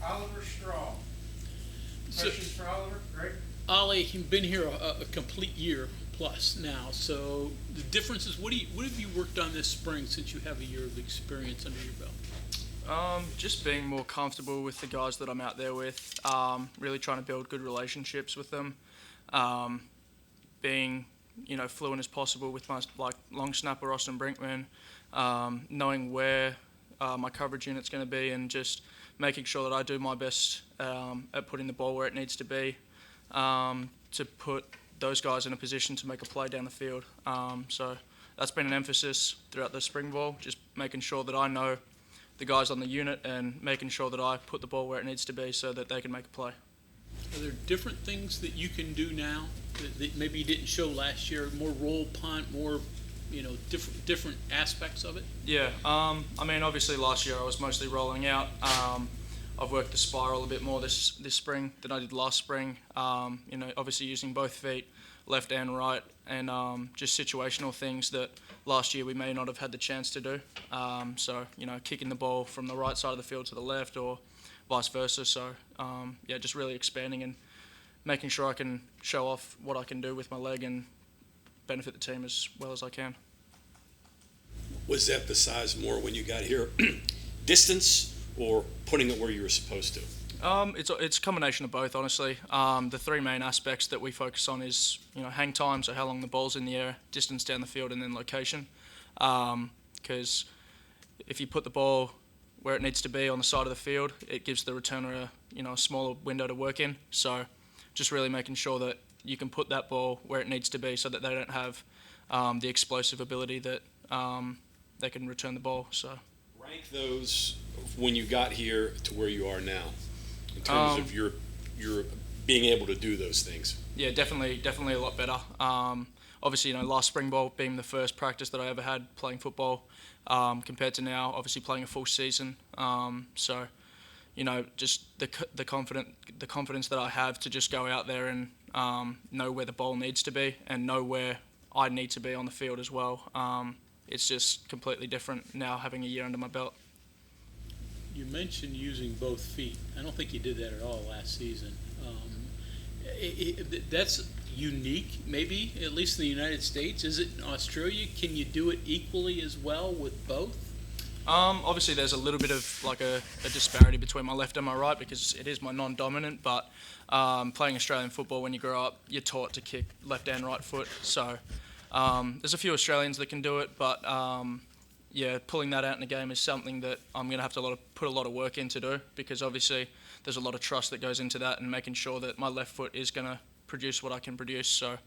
Oliver Straw. Questions for Oliver? Greg? Ollie, you've been here a complete year plus now. So the difference is, what have you worked on this spring since you have a year of experience under your belt? Just being more comfortable with the guys that I'm out there with. Really trying to build good relationships with them. Being fluent as possible with my long snapper Austin Brinkman. Knowing where my coverage unit's going to be, and just making sure that I do my best at putting the ball where it needs to be, to put those guys in a position to make a play down the field. So that's been an emphasis throughout the spring ball, just making sure that I know the guys on the unit and making sure that I put the ball where it needs to be so that they can make a play. Are there different things that you can do now that maybe you didn't show last year? More roll, punt, more, different aspects of it? Yeah, obviously last year I was mostly rolling out. I've worked the spiral a bit more this spring than I did last spring. Obviously using both feet, left and right, and just situational things that last year we may not have had the chance to do. So kicking the ball from the right side of the field to the left, or vice versa. So just really expanding and making sure I can show off what I can do with my leg and benefit the team as well as I can. Was that besides more when you got here, distance or putting it where you were supposed to? It's a combination of both, honestly. The three main aspects that we focus on is hang time, so how long the ball's in the air, distance down the field, and then location. Because if you put the ball where it needs to be on the side of the field, it gives the returner a smaller window to work in. So just really making sure that you can put that ball where it needs to be so that they don't have the explosive ability that they can return the ball. So rank those when you got here to where you are now in terms of your being able to do those things. Yeah, definitely a lot better. Obviously, last spring ball being the first practice that I ever had playing football, compared to now, obviously playing a full season. So just the confidence that I have to just go out there and know where the ball needs to be and know where I need to be on the field as well. It's just completely different now having a year under my belt. You mentioned using both feet. I don't think you did that at all last season. That's unique, maybe, at least in the United States. Is it in Australia? Can you do it equally as well with both? Obviously, there's a little bit of a disparity between my left and my right because it is my non-dominant. But playing Australian football, when you grow up, you're taught to kick left and right foot. So there's a few Australians that can do it, but pulling that out in the game is something that I'm going to have to put a lot of work in to do, because obviously there's a lot of trust that goes into that and making sure that my left foot is going to produce what I can produce. So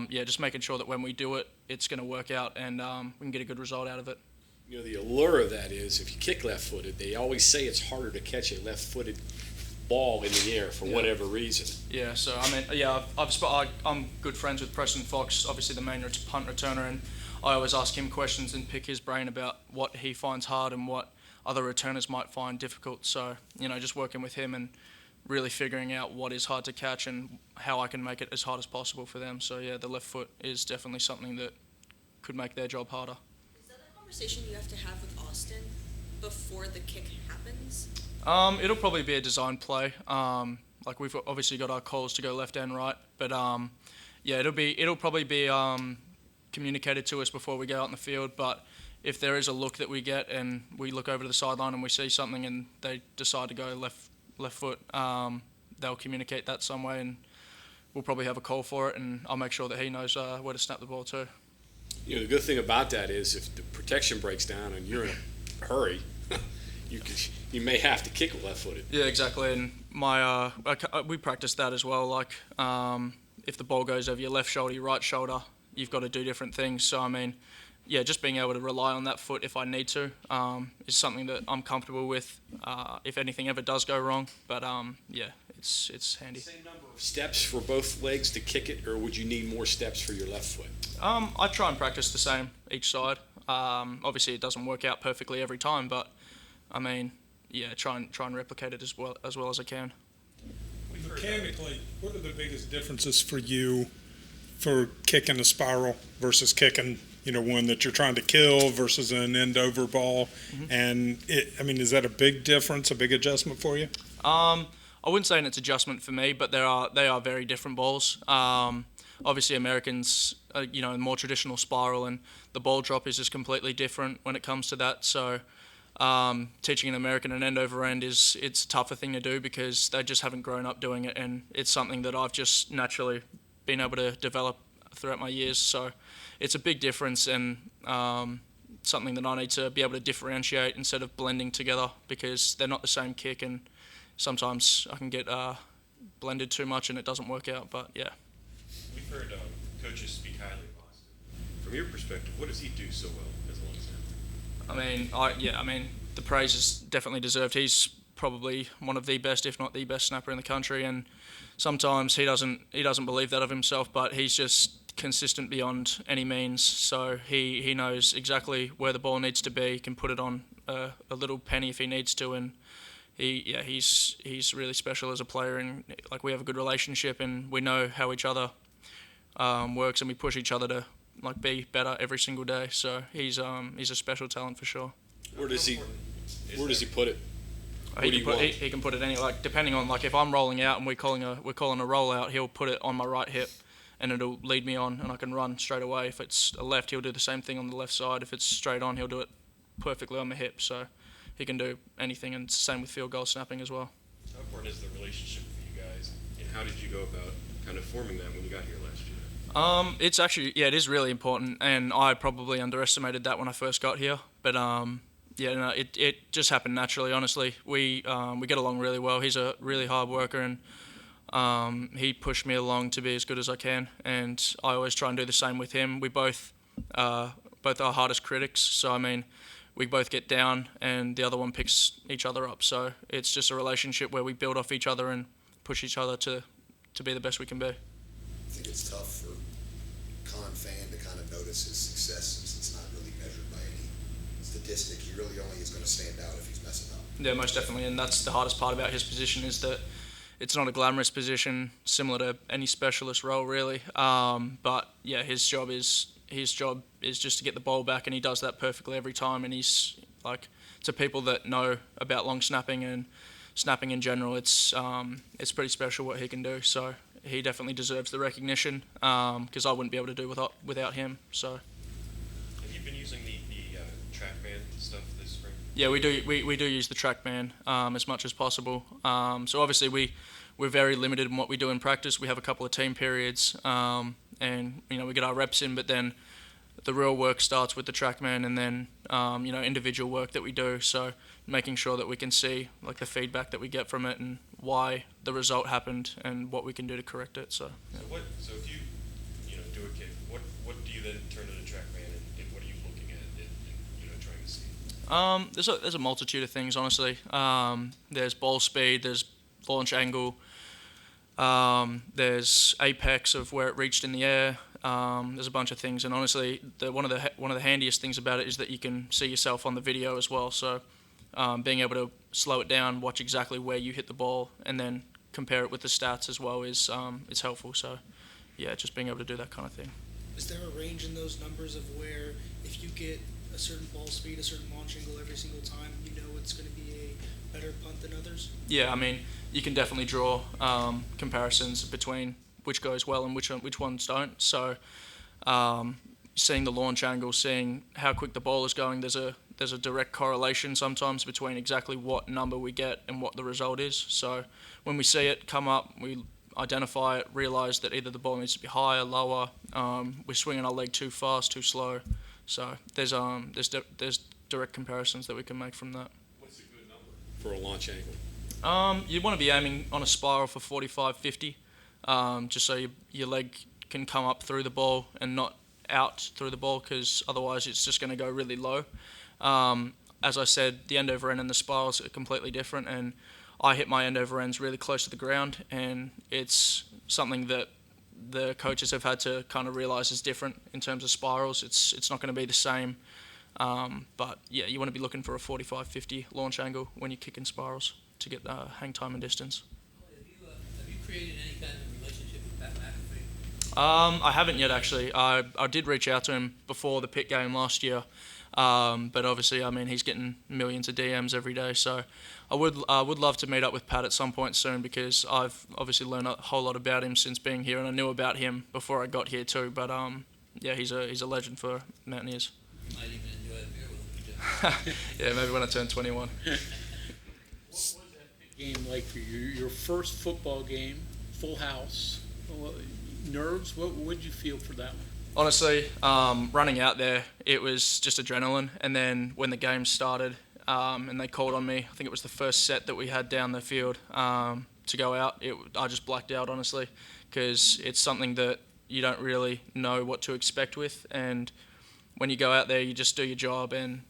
just making sure that when we do it, it's going to work out and we can get a good result out of it. The allure of that is if you kick left-footed, they always say it's harder to catch a left-footed ball in the air for whatever reason. Yeah, so I'm good friends with Preston Fox, obviously the main punt returner, and I always ask him questions and pick his brain about what he finds hard and what other returners might find difficult. So, just working with him and really figuring out what is hard to catch and how I can make it as hard as possible for them. So, the left foot is definitely something that could make their job harder. Is that a conversation you have to have with Austin before the kick happens? It'll probably be a design play. We've obviously got our calls to go left and right, but it'll probably be communicated to us before we go out in the field. But if there is a look that we get and we look over to the sideline and we see something and they decide to go left foot, they'll communicate that some way, and we'll probably have a call for it, and I'll make sure that he knows where to snap the ball too. The good thing about that is if the protection breaks down and you're in a hurry, you may have to kick it left-footed. Yeah, exactly. And we practice that as well. If the ball goes over your left shoulder, your right shoulder, you've got to do different things. So just being able to rely on that foot if I need to is something that I'm comfortable with. If anything ever does go wrong, but it's handy. Same number of steps for both legs to kick it, or would you need more steps for your left foot? I try and practice the same each side. Obviously, it doesn't work out perfectly every time, but try and replicate it as well as I can. Mechanically, what are the biggest differences for you for kicking a spiral versus kicking, one that you're trying to kill versus an end over ball? Mm-hmm. And is that a big difference, a big adjustment for you? I wouldn't say it's adjustment for me, but they are very different balls. Obviously, Americans, more traditional spiral, and the ball drop is just completely different when it comes to that. So, teaching an American an end over end it's a tougher thing to do because they just haven't grown up doing it, and it's something that I've just naturally been able to develop throughout my years. So, it's a big difference, and something that I need to be able to differentiate instead of blending together because they're not the same kick, and sometimes I can get blended too much and it doesn't work out. But yeah. We've heard coaches speak highly of Austin. From your perspective, what does he do so well as a long snapper? I mean, the praise is definitely deserved. He's probably one of the best, if not the best, snapper in the country, and sometimes he doesn't believe that of himself, but he's just consistent beyond any means. So he knows exactly where the ball needs to be. He can put it on a little penny if he needs to, and he's really special as a player, and like we have a good relationship, and we know how each other works, and we push each other to be better every single day. So he's a special talent for sure. Where does he put it? He can put it any depending on if I'm rolling out and we're calling a rollout, he'll put it on my right hip, and it'll lead me on, and I can run straight away. If it's a left, he'll do the same thing on the left side. If it's straight on, he'll do it perfectly on the hip. So he can do anything, and same with field goal snapping as well. How important is the relationship for you guys, and how did you go about kind of forming that when you got here last year? It's actually, it is really important, and I probably underestimated that when I first got here. But it just happened naturally. Honestly, we get along really well. He's a really hard worker, and he pushed me along to be as good as I can, and I always try and do the same with him. We both are hardest critics, so I mean, we both get down, and the other one picks each other up. So it's just a relationship where we build off each other and push each other to be the best we can be. I think it's tough for Con fan to kind of notice his success since it's not really measured by any statistic. He really only is going to stand out if he's messing up. Yeah, most definitely, and that's the hardest part about his position is that it's not a glamorous position, similar to any specialist role really. But yeah, his job is just to get the ball back, and he does that perfectly every time. And he's to people that know about long snapping and snapping in general, it's pretty special what he can do. So he definitely deserves the recognition because I wouldn't be able to do without him. So. Have you been using the TrackMan stuff this spring? Yeah, we do use the TrackMan as much as possible. So obviously we're very limited in what we do in practice. We have a couple of team periods, and we get our reps in, but then the real work starts with the TrackMan, and then individual work that we do. So making sure that we can see the feedback that we get from it and why the result happened and what we can do to correct it. So. Yeah. So if you do a kick, what do you then turn to the TrackMan, and what are you looking at and trying to see? There's a multitude of things, honestly. There's ball speed, there's launch angle, there's apex of where it reached in the air. There's a bunch of things, and honestly, one of the handiest things about it is that you can see yourself on the video as well. So being able to slow it down, watch exactly where you hit the ball, and then compare it with the stats as well is helpful. So yeah, just being able to do that kind of thing. Is there a range in those numbers of where if you get a certain ball speed, a certain launch angle every single time, it's going to be a better punt than others? Yeah, I mean, you can definitely draw comparisons between which goes well and which ones don't. So seeing the launch angle, seeing how quick the ball is going, there's a direct correlation sometimes between exactly what number we get and what the result is. So when we see it come up, we identify it, realize that either the ball needs to be higher, lower, we're swinging our leg too fast, too slow. So there's direct comparisons that we can make from that. What's a good number for a launch angle? You want to be aiming on a spiral for 45, 50, just so your leg can come up through the ball and not out through the ball, because otherwise it's just going to go really low. As I said, the end over end and the spirals are completely different, and I hit my end over ends really close to the ground, and it's something that the coaches have had to kind of realize is different in terms of spirals. It's not going to be the same, but yeah, you want to be looking for a 45, 50 launch angle when you're kicking spirals to get hang time and distance. Have you created any kind of relationship with Pat McAfee? I haven't yet, actually. I did reach out to him before the pit game last year, But obviously, I mean, he's getting millions of DMs every day. So I would love to meet up with Pat at some point soon, because I've obviously learned a whole lot about him since being here, and I knew about him before I got here too. But yeah, he's a legend for Mountaineers. You might even enjoy a beer with him. Yeah, maybe when I turn 21. What was that game like for you? Your first football game, full house, nerves? What did you feel for that one? Honestly, running out there, it was just adrenaline. And then when the game started and they called on me, I think it was the first set that we had down the field to go out, I just blacked out, honestly, because it's something that you don't really know what to expect with. And when you go out there, you just do your job, and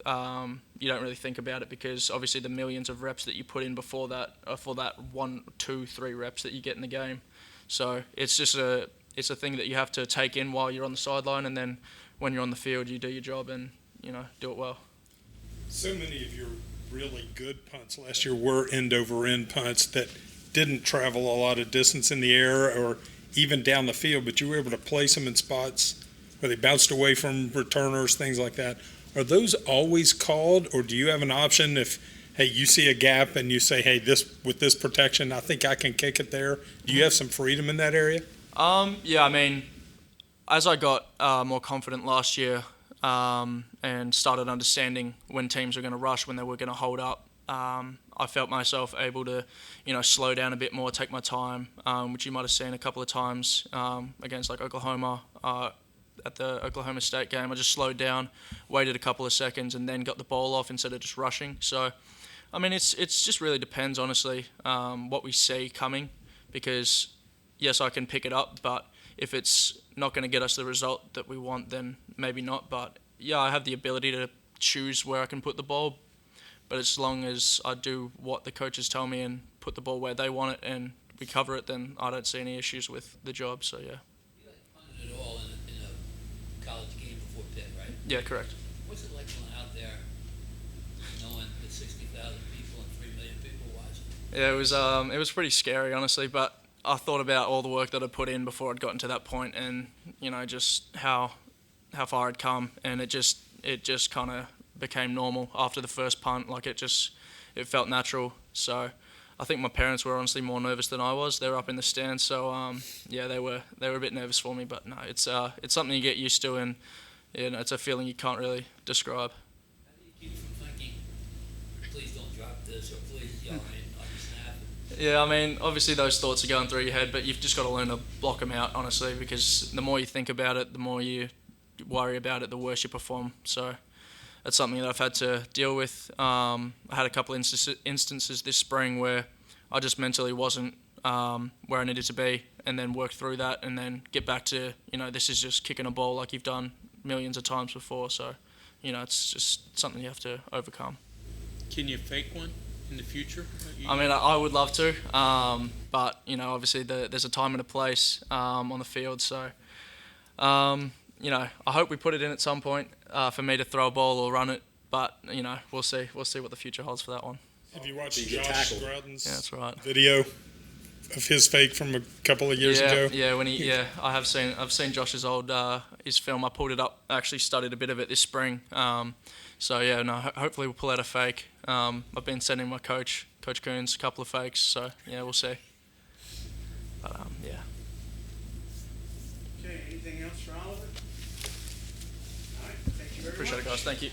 you don't really think about it, because obviously the millions of reps that you put in before that are for that 1, 2, 3 reps that you get in the game. So it's just a thing that you have to take in while you're on the sideline, and then when you're on the field, you do your job and, do it well. So many of your really good punts last year were end-over-end punts that didn't travel a lot of distance in the air or even down the field, but you were able to place them in spots where they bounced away from returners, things like that. Are those always called, or do you have an option if, hey, you see a gap and you say, hey, with this protection, I think I can kick it there? Do you have some freedom in that area? Yeah, I mean, as I got more confident last year and started understanding when teams were going to rush, when they were going to hold up, I felt myself able to, slow down a bit more, take my time, which you might have seen a couple of times against like Oklahoma at the Oklahoma State game. I just slowed down, waited a couple of seconds, and then got the ball off instead of just rushing. So, I mean, it's just really depends, honestly, what we see coming, because yes, I can pick it up, but if it's not going to get us the result that we want, then maybe not. But yeah, I have the ability to choose where I can put the ball, but as long as I do what the coaches tell me and put the ball where they want it and we cover it, then I don't see any issues with the job. So yeah. You like punted it all in a college game before Pitt, right? Yeah, correct. What's it like going out there knowing that 60,000 people and 3 million people watching? Yeah, it was pretty scary, honestly, but I thought about all the work that I put in before I'd gotten to that point, and just how far I'd come, and it just kind of became normal after the first punt. Like it felt natural. So I think my parents were honestly more nervous than I was. They were up in the stands, so yeah, they were a bit nervous for me. But no, it's something you get used to, and it's a feeling you can't really describe. How do you keep from thinking, please don't drop this, or please yell on your snap? Yeah, I mean, obviously those thoughts are going through your head, but you've just got to learn to block them out, honestly, because the more you think about it, the more you worry about it, the worse you perform. So that's something that I've had to deal with. I had a couple instances this spring where I just mentally wasn't where I needed to be, and then work through that, and then get back to, this is just kicking a ball like you've done millions of times before. So, it's just something you have to overcome. Can you fake one in the future? I mean, I would love to, but obviously there's a time and a place on the field. So, I hope we put it in at some point for me to throw a ball or run it. But we'll see. We'll see what the future holds for that one. Have you watched So you get Josh tackled. Grouden's Yeah, that's right. video of his fake from a couple of years ago? Yeah, I've seen Josh's old his film. I pulled it up. I actually studied a bit of it this spring. So yeah, no. Hopefully we'll pull out a fake. I've been sending my Coach Coons, a couple of fakes. So yeah, we'll see. But yeah. Okay, anything else for Oliver? All right, thank you very much. Appreciate it, guys. Thank you.